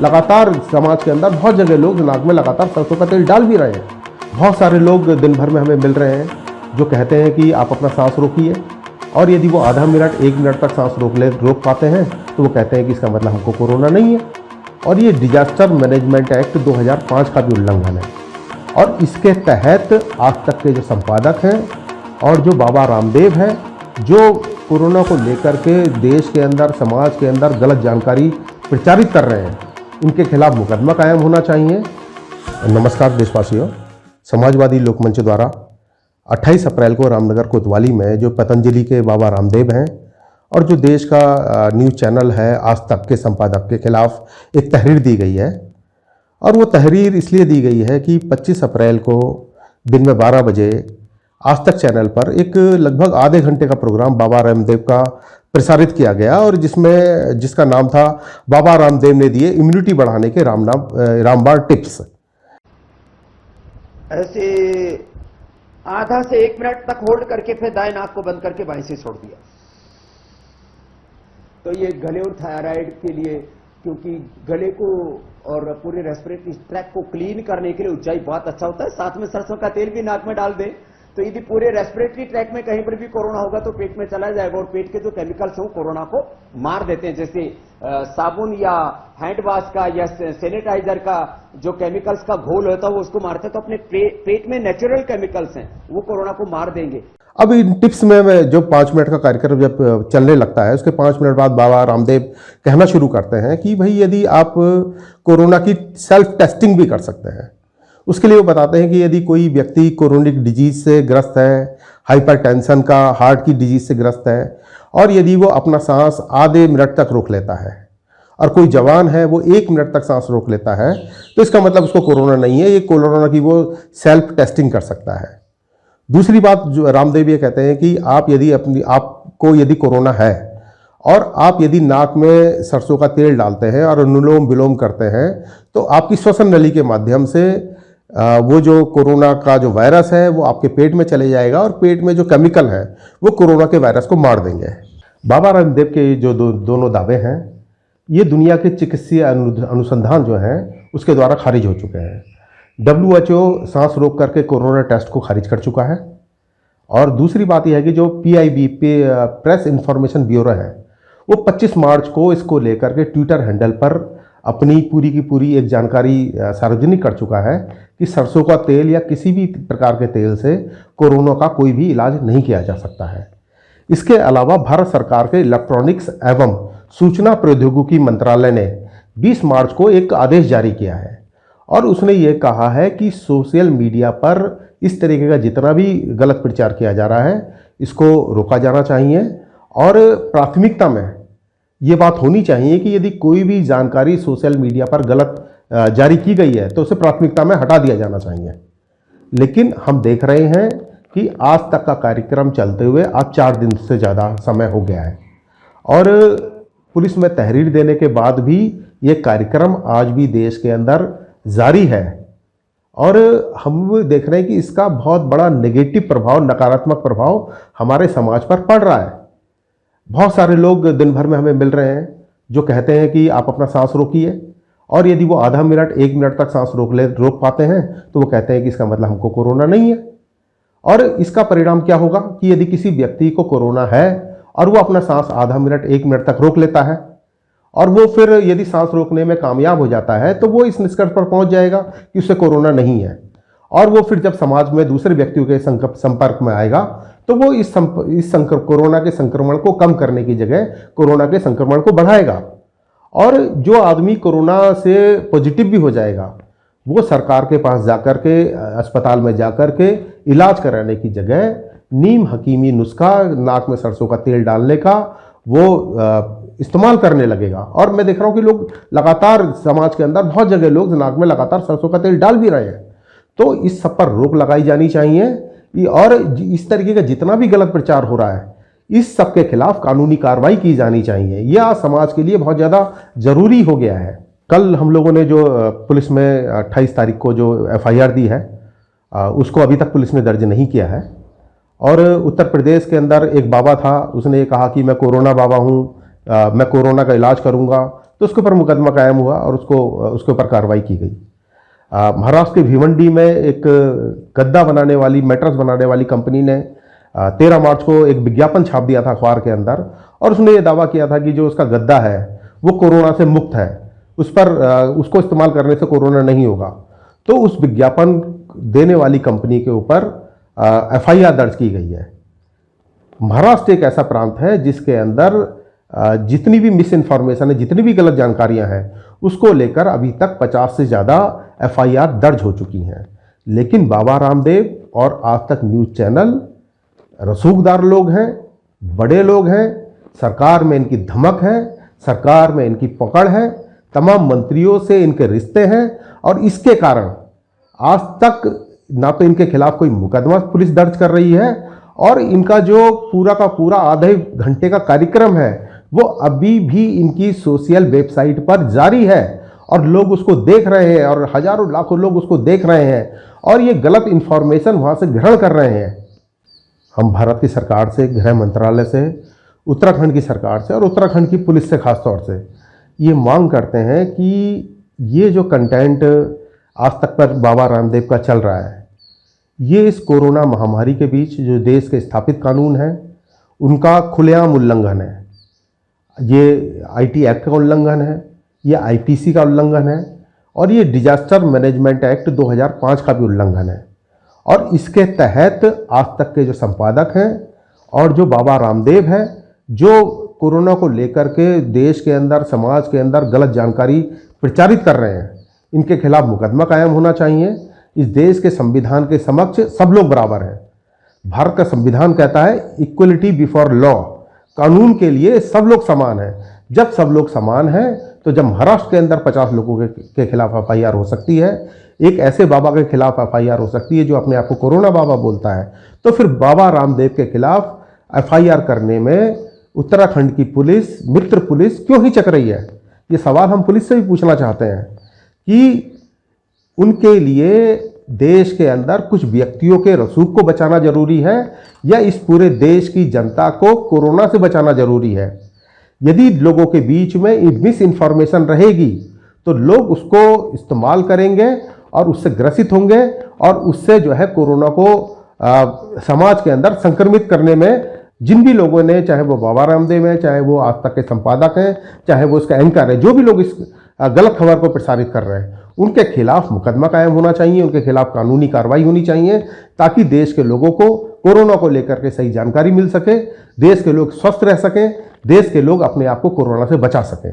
लगातार समाज के अंदर बहुत जगह लोग नाक में लगातार सरसों का तेल डाल भी रहे हैं। बहुत सारे लोग दिन भर में हमें मिल रहे हैं जो कहते हैं कि आप अपना सांस रोकिए, और यदि वो आधा मिनट 1 मिनट तक सांस रोक पाते हैं तो वो कहते हैं कि इसका मतलब हमको कोरोना नहीं है। और ये डिजास्टर मैनेजमेंट एक्ट 2005 का भी उल्लंघन है। और इसके तहत आज तक के जो संपादक हैं और जो बाबा रामदेव हैं, जो कोरोना को लेकर के देश के अंदर, समाज के अंदर गलत जानकारी प्रचारित कर रहे हैं, इनके खिलाफ मुकदमा कायम होना चाहिए। नमस्कार देशवासियों, समाजवादी लोकमंच द्वारा 28 अप्रैल को रामनगर कोतवाली में जो पतंजलि के बाबा रामदेव हैं और जो देश का न्यूज़ चैनल है आज तक के संपादक के खिलाफ एक तहरीर दी गई है। और वो तहरीर इसलिए दी गई है कि 25 अप्रैल को दिन में 12 बजे आज तक चैनल पर एक लगभग आधे घंटे का प्रोग्राम बाबा रामदेव का प्रसारित किया गया, और जिसका नाम था बाबा रामदेव ने दिए इम्यूनिटी बढ़ाने के रामबाण टिप्स। ऐसे आधा से 1 मिनट तक होल्ड करके फिर दाएं नाक को बंद करके बाएं से छोड़ दिया। तो ये गले और थायराइड के लिए, क्योंकि गले को और पूरे रेस्पिरेटरी ट्रैक को क्लीन करने के लिए ऊंचाई बहुत अच्छा होता है। साथ में सरसों का तेल भी नाक में डाल दें तो यदि पूरे रेस्पिरेटरी ट्रैक में कहीं पर भी कोरोना होगा तो पेट में चला जाएगा, और पेट के जो केमिकल्स हैं वो कोरोना को मार देते हैं। जैसे साबुन या हैंड वॉश का या सैनिटाइजर का जो केमिकल्स का घोल होता है वो उसको मारते हैं, तो अपने पेट में नेचुरल केमिकल्स हैं वो कोरोना को मार देंगे। अब इन टिप्स में जो 5 मिनट का कार्यक्रम जब चलने लगता है, उसके 5 मिनट बाद बाबा रामदेव कहना शुरू करते हैं कि भाई यदि आप कोरोना की सेल्फ टेस्टिंग भी कर सकते हैं। उसके लिए वो बताते हैं कि यदि कोई व्यक्ति कोरोनिक डिजीज से ग्रस्त है, हाइपरटेंशन का, हार्ट की डिजीज से ग्रस्त है, और यदि वो अपना सांस आधे मिनट तक रोक लेता है, और कोई जवान है वो 1 मिनट तक सांस रोक लेता है, तो इसका मतलब उसको कोरोना नहीं है। ये कोरोना की वो सेल्फ टेस्टिंग कर सकता है। दूसरी बात जो रामदेव ये कहते हैं कि आपको यदि कोरोना है और आप यदि नाक में सरसों का तेल डालते हैं और अनुलोम विलोम करते हैं, तो आपकी श्वसन नली के माध्यम से वो जो कोरोना का जो वायरस है वो आपके पेट में चले जाएगा, और पेट में जो केमिकल है वो कोरोना के वायरस को मार देंगे। बाबा रामदेव के जो दोनों दावे हैं, ये दुनिया के चिकित्सीय अनुसंधान जो हैं उसके द्वारा खारिज हो चुके हैं। WHO सांस रोक करके कोरोना टेस्ट को खारिज कर चुका है। और दूसरी बात यह है कि जो PIB प्रेस इंफॉर्मेशन ब्यूरो है, वो 25 मार्च को इसको लेकर के ट्विटर हैंडल पर अपनी पूरी की पूरी एक जानकारी सार्वजनिक कर चुका है कि सरसों का तेल या किसी भी प्रकार के तेल से कोरोना का कोई भी इलाज नहीं किया जा सकता है। इसके अलावा भारत सरकार के इलेक्ट्रॉनिक्स एवं सूचना प्रौद्योगिकी मंत्रालय ने 20 मार्च को एक आदेश जारी किया है, और उसने ये कहा है कि सोशल मीडिया पर इस तरीके का जितना भी गलत प्रचार किया जा रहा है इसको रोका जाना चाहिए। और प्राथमिकता में ये बात होनी चाहिए कि यदि कोई भी जानकारी सोशल मीडिया पर गलत जारी की गई है तो उसे प्राथमिकता में हटा दिया जाना चाहिए। लेकिन हम देख रहे हैं कि आज तक का कार्यक्रम चलते हुए आज 4 दिन से ज़्यादा समय हो गया है, और पुलिस में तहरीर देने के बाद भी ये कार्यक्रम आज भी देश के अंदर जारी है। और हम देख रहे हैं कि इसका बहुत बड़ा नेगेटिव प्रभाव, नकारात्मक प्रभाव हमारे समाज पर पड़ रहा है। बहुत सारे लोग दिन भर में हमें मिल रहे हैं जो कहते हैं कि आप अपना सांस रोकिए, और यदि वो आधा मिनट 1 मिनट तक सांस रोक पाते हैं तो वो कहते हैं कि इसका मतलब हमको कोरोना नहीं है। और इसका परिणाम क्या होगा कि यदि किसी व्यक्ति को कोरोना है और वो अपना सांस आधा मिनट 1 मिनट तक रोक लेता है, और वो फिर यदि सांस रोकने में कामयाब हो जाता है तो वो इस निष्कर्ष पर पहुंच जाएगा कि उसे कोरोना नहीं है, और वो फिर जब समाज में दूसरे व्यक्तियों के संपर्क में आएगा तो वो कोरोना के संक्रमण को कम करने की जगह कोरोना के संक्रमण को बढ़ाएगा। और जो आदमी कोरोना से पॉजिटिव भी हो जाएगा वो सरकार के पास जाकर के, अस्पताल में जाकर के इलाज कराने की जगह नीम हकीमी नुस्खा, नाक में सरसों का तेल डालने का, वो इस्तेमाल करने लगेगा। और मैं देख रहा हूँ कि लोग लगातार समाज के अंदर बहुत जगह लोग नाक में लगातार सरसों का तेल डाल भी रहे हैं। तो इस सब पर रोक लगाई जानी चाहिए, और इस तरीके का जितना भी गलत प्रचार हो रहा है इस सब के खिलाफ कानूनी कार्रवाई की जानी चाहिए। यह समाज के लिए बहुत ज़्यादा ज़रूरी हो गया है। कल हम लोगों ने जो पुलिस में 28 तारीख को जो FIR दी है उसको अभी तक पुलिस ने दर्ज नहीं किया है। और उत्तर प्रदेश के अंदर एक बाबा था, उसने ये कहा कि मैं कोरोना बाबा हूँ, मैं कोरोना का इलाज करूँगा, तो उसके ऊपर मुकदमा कायम हुआ और उसके ऊपर कार्रवाई की गई। महाराष्ट्र के भिवंडी में एक गद्दा बनाने वाली, मैट्रेस बनाने वाली कंपनी ने 13 मार्च को एक विज्ञापन छाप दिया था अखबार के अंदर, और उसने ये दावा किया था कि जो उसका गद्दा है वो कोरोना से मुक्त है, उस पर उसको इस्तेमाल करने से कोरोना नहीं होगा। तो उस विज्ञापन देने वाली कंपनी के ऊपर FIR दर्ज की गई है। महाराष्ट्र एक ऐसा प्रांत है जिसके अंदर जितनी भी मिस इन्फॉर्मेशन है, जितनी भी गलत जानकारियां हैं, उसको लेकर अभी तक 50 से ज़्यादा FIR दर्ज हो चुकी हैं। लेकिन बाबा रामदेव और आज तक न्यूज़ चैनल रसूखदार लोग हैं, बड़े लोग हैं, सरकार में इनकी धमक है, सरकार में इनकी पकड़ है, तमाम मंत्रियों से इनके रिश्ते हैं, और इसके कारण आज तक ना तो इनके खिलाफ कोई मुकदमा पुलिस दर्ज कर रही है, और इनका जो पूरा का पूरा आधे घंटे का कार्यक्रम है वो अभी भी इनकी सोशल वेबसाइट पर जारी है, और लोग उसको देख रहे हैं, और हजारों लाखों लोग उसको देख रहे हैं, और ये गलत इन्फॉर्मेशन वहाँ से ग्रहण कर रहे हैं। हम भारत की सरकार से, गृह मंत्रालय से, उत्तराखंड की सरकार से और उत्तराखंड की पुलिस से खास तौर से ये मांग करते हैं कि ये जो कंटेंट आज तक पर बाबा रामदेव का चल रहा है, ये इस कोरोना महामारी के बीच जो देश के स्थापित कानून हैं उनका खुलेआम उल्लंघन है। ये IT एक्ट का उल्लंघन है, ये IPC का उल्लंघन है, और ये डिजास्टर मैनेजमेंट एक्ट 2005 का भी उल्लंघन है। और इसके तहत आज तक के जो संपादक हैं और जो बाबा रामदेव हैं, जो कोरोना को लेकर के देश के अंदर, समाज के अंदर गलत जानकारी प्रचारित कर रहे हैं, इनके खिलाफ मुकदमा कायम होना चाहिए। इस देश के संविधान के समक्ष सब लोग बराबर हैं। भारत का संविधान कहता है इक्वलिटी बिफोर लॉ, कानून के लिए सब लोग समान हैं। जब सब लोग समान हैं तो जब महाराष्ट्र के अंदर 50 लोगों के खिलाफ FIR हो सकती है, एक ऐसे बाबा के खिलाफ FIR हो सकती है जो अपने आप को कोरोना बाबा बोलता है, तो फिर बाबा रामदेव के खिलाफ FIR करने में उत्तराखंड की पुलिस, मित्र पुलिस क्यों हिचक रही है? ये सवाल हम पुलिस से भी पूछना चाहते हैं कि उनके लिए देश के अंदर कुछ व्यक्तियों के रसूख को बचाना जरूरी है, या इस पूरे देश की जनता को कोरोना से बचाना जरूरी है? यदि लोगों के बीच में मिस इन्फॉर्मेशन रहेगी तो लोग उसको इस्तेमाल करेंगे और उससे ग्रसित होंगे, और उससे जो है कोरोना को समाज के अंदर संक्रमित करने में जिन भी लोगों ने, चाहे वो बाबा रामदेव हैं, चाहे वो आज तक के संपादक हैं, चाहे वो इसका एंकर है, जो भी लोग इस गलत खबर को प्रसारित कर रहे हैं, उनके खिलाफ मुकदमा कायम होना चाहिए, उनके खिलाफ कानूनी कार्रवाई होनी चाहिए, ताकि देश के लोगों को कोरोना को लेकर के सही जानकारी मिल सके, देश के लोग स्वस्थ रह सकें, देश के लोग अपने आप को कोरोना से बचा सकें।